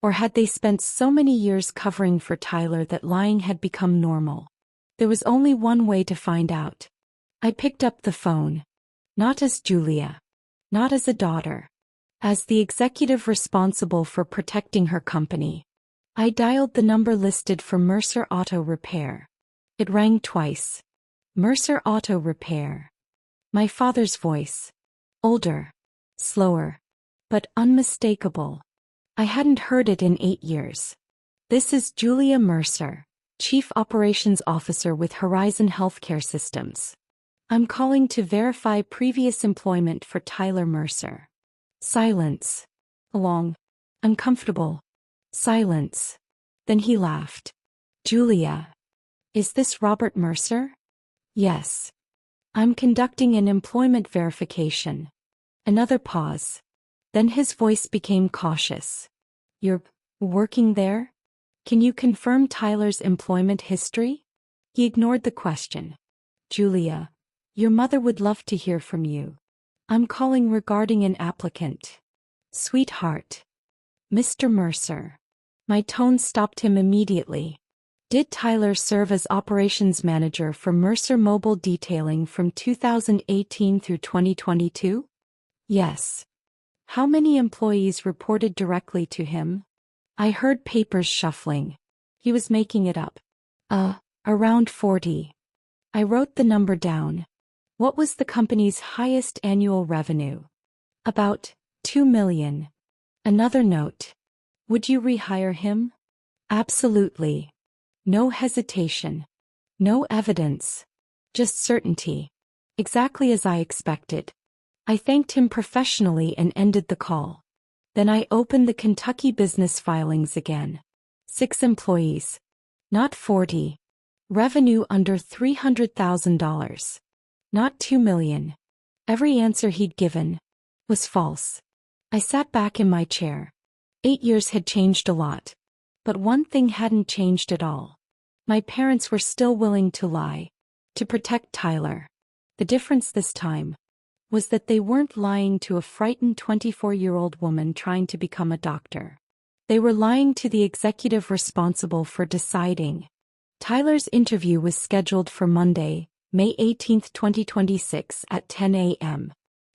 Or had they spent so many years covering for Tyler that lying had become normal? There was only one way to find out. I picked up the phone. Not as Julia. Not as a daughter. As the executive responsible for protecting her company. I dialed the number listed for Mercer Auto Repair. It rang twice. Mercer Auto Repair. My father's voice. Older. Slower. But unmistakable. I hadn't heard it in 8 years. This is Julia Mercer, Chief Operations Officer with Horizon Healthcare Systems. I'm calling to verify previous employment for Tyler Mercer. Silence. A long, uncomfortable silence. Then he laughed. Julia. Is this Robert Mercer? Yes. I'm conducting an employment verification. Another pause. Then his voice became cautious. You're working there? Can you confirm Tyler's employment history? He ignored the question. Julia, your mother would love to hear from you. I'm calling regarding an applicant. Sweetheart. Mr. Mercer. My tone stopped him immediately. Did Tyler serve as operations manager for Mercer Mobile Detailing from 2018 through 2022? Yes. How many employees reported directly to him? I heard papers shuffling. He was making it up. Around 40. I wrote the number down. What was the company's highest annual revenue? About 2 million. Another note. Would you rehire him? Absolutely. No hesitation. No evidence. Just certainty. Exactly as I expected. I thanked him professionally and ended the call. Then I opened the Kentucky business filings again. 6 employees. Not 40. Revenue under $300,000. Not 2 million. Every answer he'd given was false. I sat back in my chair. 8 years had changed a lot. But one thing hadn't changed at all. My parents were still willing to lie. To protect Tyler. The difference this time was that they weren't lying to a frightened 24-year-old woman trying to become a doctor. They were lying to the executive responsible for deciding. Tyler's interview was scheduled for Monday, May 18, 2026 at 10 a.m.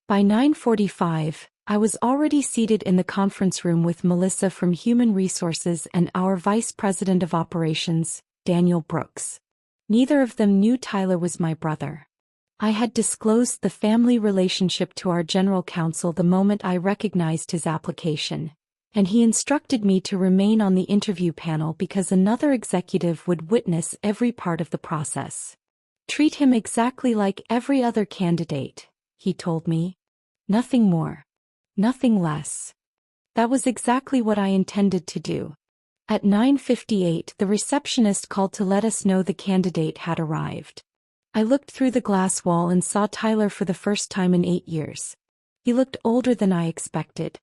By 9:45, I was already seated in the conference room with Melissa from Human Resources and our Vice President of Operations, Daniel Brooks. Neither of them knew Tyler was my brother. I had disclosed the family relationship to our general counsel the moment I recognized his application, and he instructed me to remain on the interview panel because another executive would witness every part of the process. Treat him exactly like every other candidate, he told me. Nothing more. Nothing less. That was exactly what I intended to do. At 9:58, the receptionist called to let us know the candidate had arrived. I looked through the glass wall and saw Tyler for the first time in 8 years. He looked older than I expected.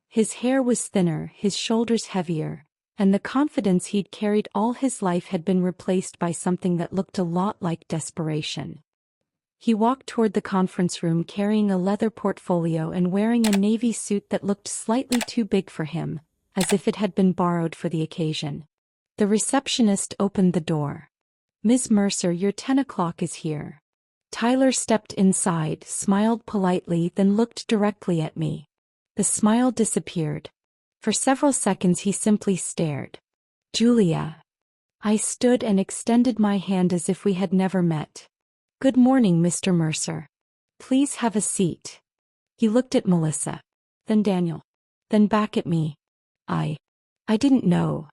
His hair was thinner, his shoulders heavier, and the confidence he'd carried all his life had been replaced by something that looked a lot like desperation. He walked toward the conference room carrying a leather portfolio and wearing a navy suit that looked slightly too big for him, as if it had been borrowed for the occasion. The receptionist opened the door. Ms. Mercer, your 10 o'clock is here. Tyler stepped inside, smiled politely, then looked directly at me. The smile disappeared. For several seconds he simply stared. Julia. I stood and extended my hand as if we had never met. Good morning, Mr. Mercer. Please have a seat. He looked at Melissa. Then Daniel. Then back at me. I didn't know.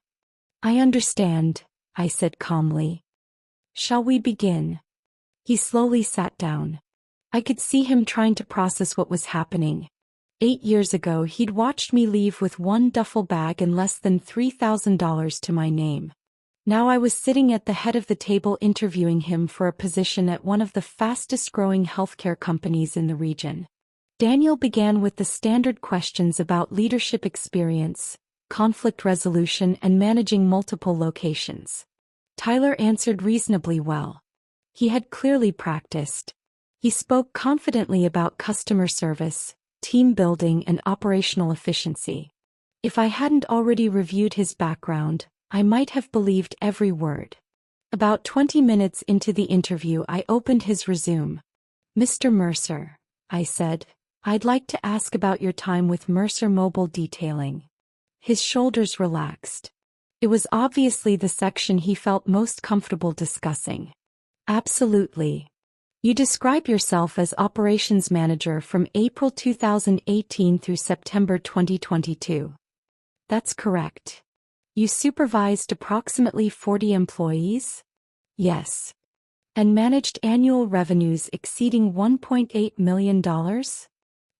I understand, I said calmly. Shall we begin? He slowly sat down. I could see him trying to process what was happening. 8 years ago he'd watched me leave with one duffel bag and less than $3,000 to my name. Now I was sitting at the head of the table interviewing him for a position at one of the fastest-growing healthcare companies in the region. Daniel began with the standard questions about leadership experience, conflict resolution, and managing multiple locations. Tyler answered reasonably well. He had clearly practiced. He spoke confidently about customer service, team building, and operational efficiency. If I hadn't already reviewed his background, I might have believed every word. About 20 minutes into the interview, I opened his resume. Mr. Mercer, I said, I'd like to ask about your time with Mercer Mobile Detailing. His shoulders relaxed. It was obviously the section he felt most comfortable discussing. Absolutely. You describe yourself as operations manager from April 2018 through September 2022. That's correct. You supervised approximately 40 employees? Yes. And managed annual revenues exceeding $1.8 million?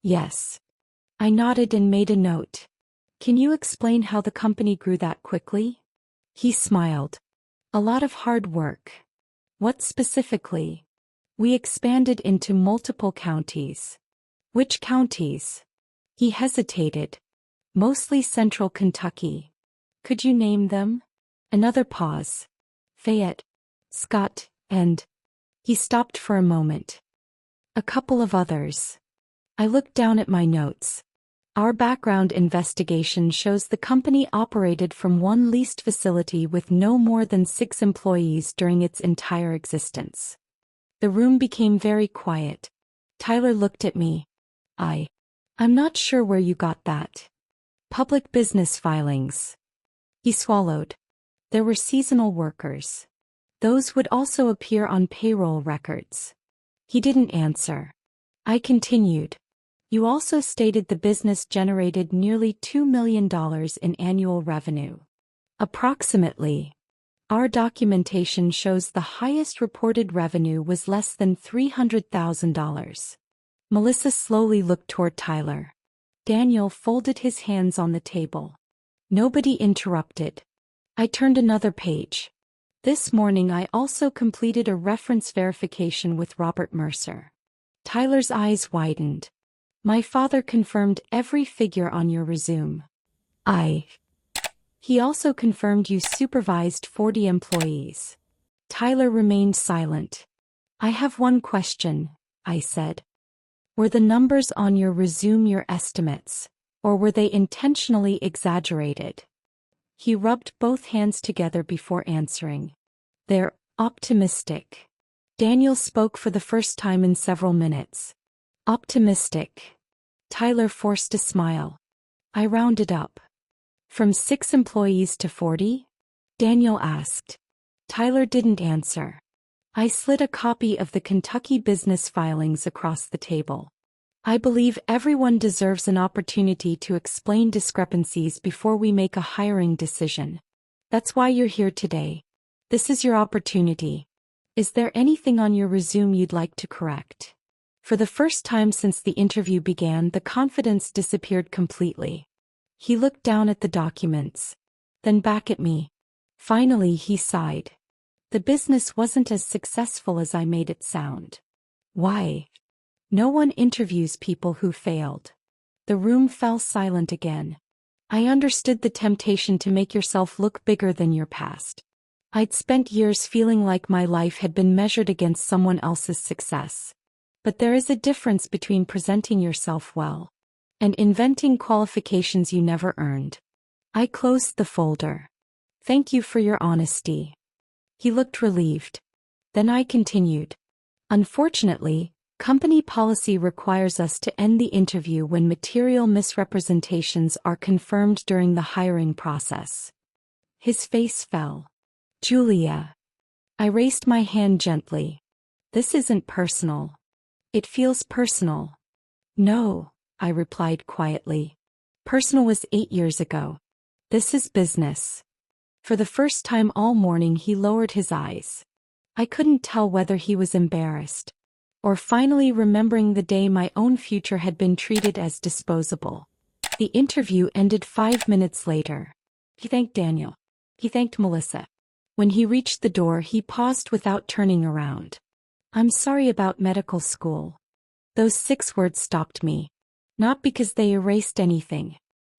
Yes. I nodded and made a note. Can you explain how the company grew that quickly? He smiled. A lot of hard work. What specifically? We expanded into multiple counties. Which counties? He hesitated. Mostly Central Kentucky. Could you name them? Another pause. Fayette, Scott, and... He stopped for a moment. A couple of others. I looked down at my notes. Our background investigation shows the company operated from one leased facility with no more than 6 employees during its entire existence. The room became very quiet. Tyler looked at me. I'm not sure where you got that. Public business filings. He swallowed. There were seasonal workers. Those would also appear on payroll records. He didn't answer. I continued. You also stated the business generated nearly $2 million in annual revenue. Approximately. Our documentation shows the highest reported revenue was less than $300,000. Melissa slowly looked toward Tyler. Daniel folded his hands on the table. Nobody interrupted. I turned another page. This morning I also completed a reference verification with Robert Mercer. Tyler's eyes widened. My father confirmed every figure on your resume. He also confirmed you supervised 40 employees. Tyler remained silent. I have one question, I said. Were the numbers on your resume your estimates, or were they intentionally exaggerated? He rubbed both hands together before answering. They're optimistic. Daniel spoke for the first time in several minutes. Optimistic. Tyler forced a smile. I rounded up. From 6 employees to 40? Daniel asked. Tyler didn't answer. I slid a copy of the Kentucky business filings across the table. I believe everyone deserves an opportunity to explain discrepancies before we make a hiring decision. That's why you're here today. This is your opportunity. Is there anything on your resume you'd like to correct? For the first time since the interview began, the confidence disappeared completely. He looked down at the documents, then back at me. Finally he sighed. The business wasn't as successful as I made it sound. Why? No one interviews people who failed. The room fell silent again. I understood the temptation to make yourself look bigger than your past. I'd spent years feeling like my life had been measured against someone else's success. But there is a difference between presenting yourself well and inventing qualifications you never earned. I closed the folder. Thank you for your honesty. He looked relieved. Then I continued. Unfortunately, company policy requires us to end the interview when material misrepresentations are confirmed during the hiring process. His face fell. Julia. I raised my hand gently. This isn't personal. It feels personal. No, I replied quietly. Personal was 8 years ago. This is business. For the first time all morning he lowered his eyes. I couldn't tell whether he was embarrassed, or finally remembering the day my own future had been treated as disposable. The interview ended 5 minutes later. He thanked Daniel. He thanked Melissa. When he reached the door he paused without turning around. I'm sorry about medical school. Those 6 words stopped me. Not because they erased anything.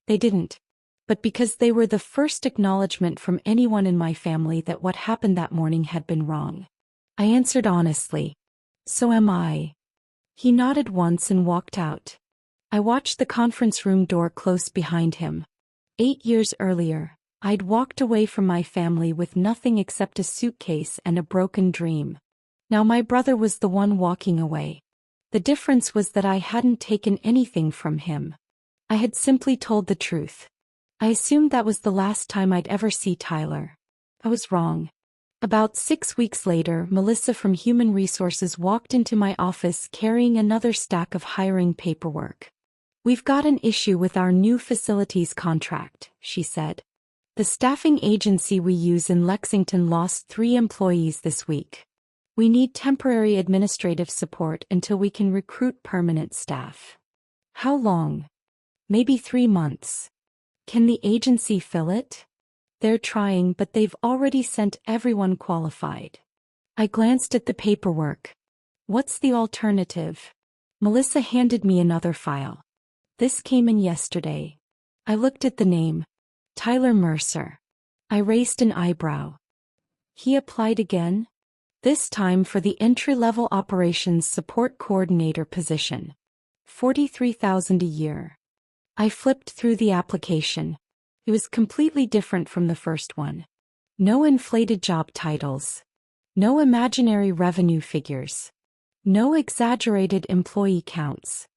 They didn't. But because they were the first acknowledgement from anyone in my family that what happened that morning had been wrong. I answered honestly. So am I. He nodded once and walked out. I watched the conference room door close behind him. 8 years earlier, I'd walked away from my family with nothing except a suitcase and a broken dream. Now my brother was the one walking away. The difference was that I hadn't taken anything from him. I had simply told the truth. I assumed that was the last time I'd ever see Tyler. I was wrong. About 6 weeks later, Melissa from Human Resources walked into my office carrying another stack of hiring paperwork. We've got an issue with our new facilities contract, she said. The staffing agency we use in Lexington lost 3 employees this week. We need temporary administrative support until we can recruit permanent staff. How long? Maybe 3 months. Can the agency fill it? They're trying, but they've already sent everyone qualified. I glanced at the paperwork. What's the alternative? Melissa handed me another file. This came in yesterday. I looked at the name. Tyler Mercer. I raised an eyebrow. He applied again? This time for the entry-level operations support coordinator position. $43,000 a year. I flipped through the application. It was completely different from the first one. No inflated job titles. No imaginary revenue figures. No exaggerated employee counts.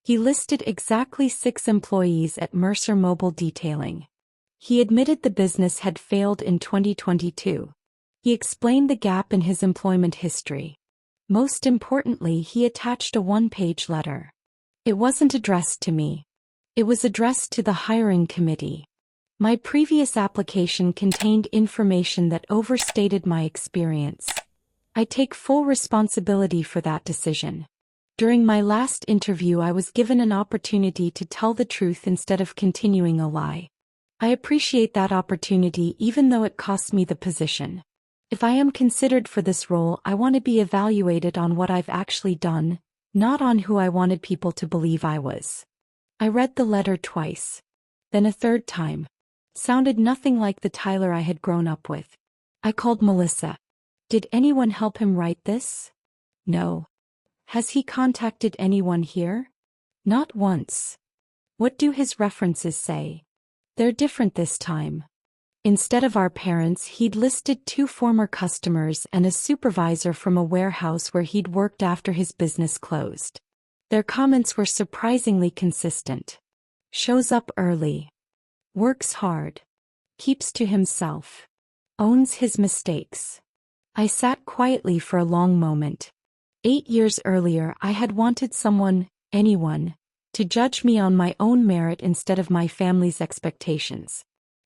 He listed exactly 6 employees at Mercer Mobile Detailing. He admitted the business had failed in 2022. He explained the gap in his employment history. Most importantly, he attached a 1-page letter. It wasn't addressed to me. It was addressed to the hiring committee. My previous application contained information that overstated my experience. I take full responsibility for that decision. During my last interview, I was given an opportunity to tell the truth instead of continuing a lie. I appreciate that opportunity even though it cost me the position. If I am considered for this role, I want to be evaluated on what I've actually done, not on who I wanted people to believe I was. I read the letter twice. Then a third time. Sounded nothing like the Tyler I had grown up with. I called Melissa. Did anyone help him write this? No. Has he contacted anyone here? Not once. What do his references say? They're different this time. Instead of our parents, he'd listed 2 former customers and a supervisor from a warehouse where he'd worked after his business closed. Their comments were surprisingly consistent. Shows up early. Works hard. Keeps to himself. Owns his mistakes. I sat quietly for a long moment. 8 years earlier, I had wanted someone, anyone, to judge me on my own merit instead of my family's expectations.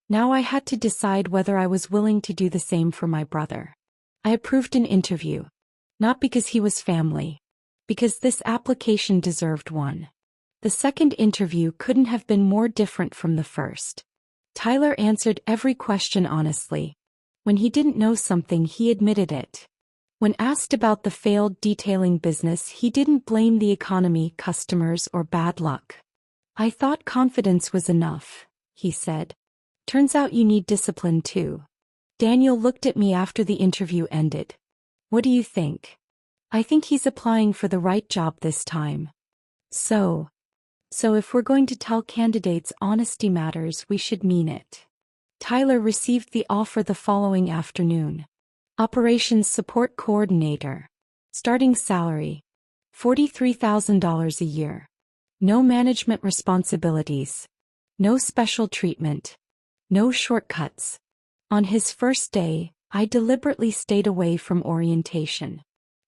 Now I had to decide whether I was willing to do the same for my brother. I approved an interview. Not because he was family. Because this application deserved one. The second interview couldn't have been more different from the first. Tyler answered every question honestly. When he didn't know something, he admitted it. When asked about the failed detailing business, he didn't blame the economy, customers, or bad luck. I thought confidence was enough, he said. Turns out you need discipline too. Daniel looked at me after the interview ended. What do you think? I think he's applying for the right job this time. So if we're going to tell candidates honesty matters, we should mean it. Tyler received the offer the following afternoon. Operations Support Coordinator. Starting salary: $43,000 a year. No management responsibilities. No special treatment. No shortcuts. On his first day, I deliberately stayed away from orientation.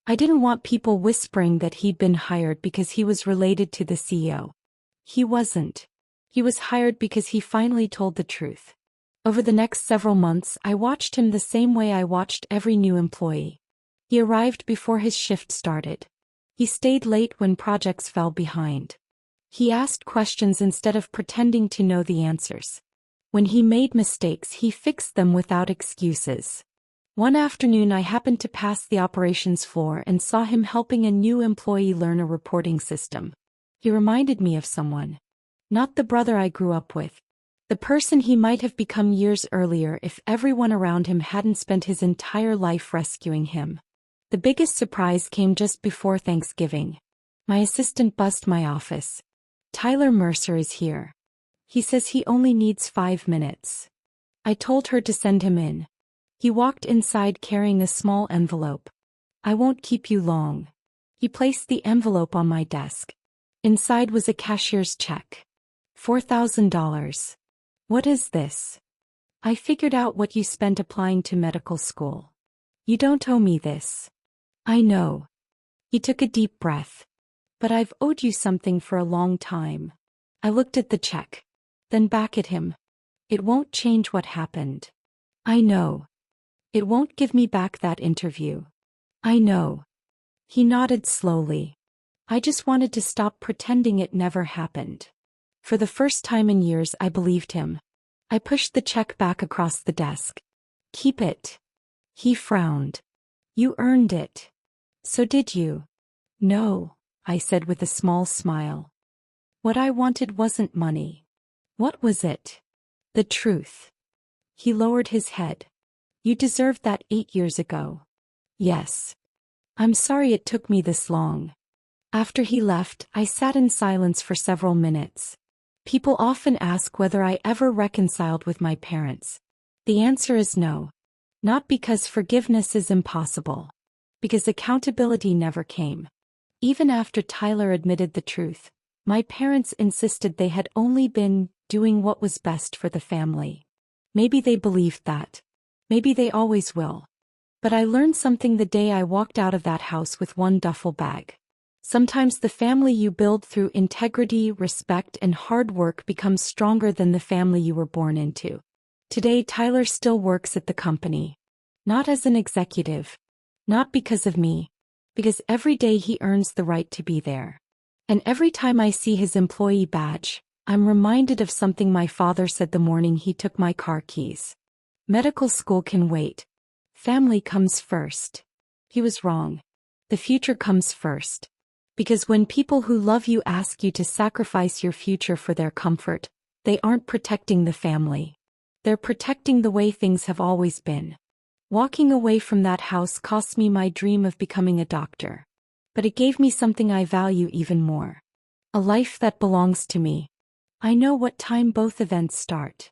I didn't want people whispering that he'd been hired because he was related to the CEO. He wasn't. He was hired because he finally told the truth. Over the next several months, I watched him the same way I watched every new employee. He arrived before his shift started. He stayed late when projects fell behind. He asked questions instead of pretending to know the answers. When he made mistakes, he fixed them without excuses. One afternoon I happened to pass the operations floor and saw him helping a new employee learn a reporting system. He reminded me of someone. Not the brother I grew up with. The person he might have become years earlier if everyone around him hadn't spent his entire life rescuing him. The biggest surprise came just before Thanksgiving. My assistant buzzed my office. "Tyler Mercer is here. He says he only needs 5 minutes." I told her to send him in. He walked inside carrying a small envelope. "I won't keep you long." He placed the envelope on my desk. Inside was a cashier's check. $4,000. "What is this?" "I figured out what you spent applying to medical school. You don't owe me this." "I know." He took a deep breath. "But I've owed you something for a long time." I looked at the check. Then back at him. "It won't change what happened." "I know." "It won't give me back that interview." "I know." He nodded slowly. "I just wanted to stop pretending it never happened." For the first time in years I believed him. I pushed the check back across the desk. "Keep it." He frowned. "You earned it." "So did you." "No," I said with a small smile. "What I wanted wasn't money." "What was it?" "The truth." He lowered his head. "You deserved that 8 years ago." "Yes." "I'm sorry it took me this long." After he left, I sat in silence for several minutes. People often ask whether I ever reconciled with my parents. The answer is no. Not because forgiveness is impossible. Because accountability never came. Even after Tyler admitted the truth, my parents insisted they had only been doing what was best for the family. Maybe they believed that. Maybe they always will. But I learned something the day I walked out of that house with one duffel bag. Sometimes the family you build through integrity, respect, and hard work becomes stronger than the family you were born into. Today, Tyler still works at the company. Not as an executive. Not because of me. Because every day he earns the right to be there. And every time I see his employee badge, I'm reminded of something my father said the morning he took my car keys. "Medical school can wait. Family comes first." He was wrong. The future comes first. Because when people who love you ask you to sacrifice your future for their comfort, they aren't protecting the family. They're protecting the way things have always been. Walking away from that house cost me my dream of becoming a doctor. But it gave me something I value even more. A life that belongs to me. I know what time both events start.